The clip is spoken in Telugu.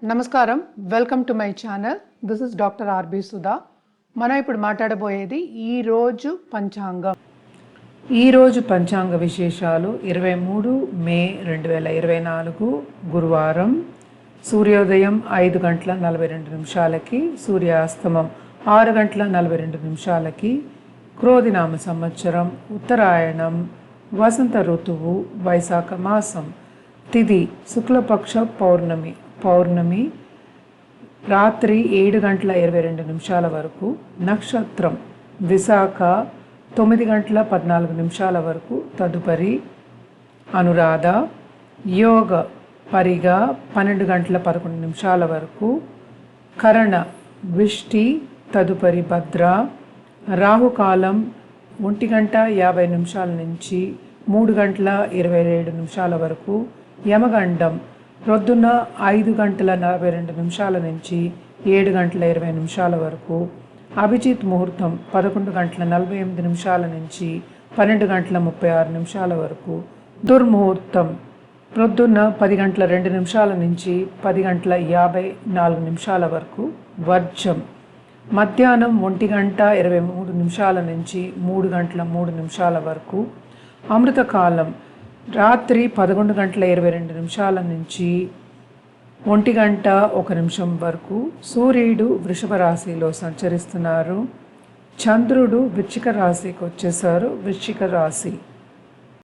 నమస్కారం, welcome to my channel. This is doctor R B Sudha. మనం ఇప్పుడు మాట్లాడబోయేది ఈరోజు పంచాంగం. ఈరోజు పంచాంగ విశేషాలు 23 మే 2024 గురువారం. సూర్యోదయం 5 గంటల 42 నిమిషాలకి, సూర్యాస్తమం 6 గంటల 42 నిమిషాలకి, క్రోధినామ సంవత్సరం, ఉత్తరాయణం, వసంత ఋతువు, వైశాఖ మాసం. తిథి శుక్లపక్ష పౌర్ణమి రాత్రి 7 గంటల 22 నిమిషాల వరకు. నక్షత్రం విశాఖ 9 గంటల 14 నిమిషాల వరకు. తదుపరి అనురాధ. యోగ పరిగ 12 గంటల 11 నిమిషాల వరకు. కరణ విష్టి. తదుపరి భద్ర. రాహుకాలం 1 గంట 50 నిమిషాల నుంచి 3 గంటల 27 నిమిషాల వరకు. యమగండం ప్రొద్దున 5 గంటల 42 నిమిషాల నుంచి 7 గంటల 20 నిమిషాల వరకు. అభిజిత్ ముహూర్తం 11 గంటల 48 నిమిషాల నుంచి 12 గంటల 36 నిమిషాల వరకు. దుర్ముహూర్తం ప్రొద్దున 10 గంటల 2 నిమిషాల నుంచి 10 గంటల 54 నిమిషాల వరకు. వర్జం మధ్యాహ్నం 1 గంట 23 నిమిషాల నుంచి 3 గంటల 3 నిమిషాల వరకు. అమృతకాలం రాత్రి 11 గంటల 22 నిమిషాల నుంచి 1 గంట 1 నిమిషం వరకు. సూర్యుడు వృషభ రాశిలో సంచరిస్తున్నారు. చంద్రుడు వృశ్చిక రాశికి వచ్చేసారు. వృశ్చిక రాశి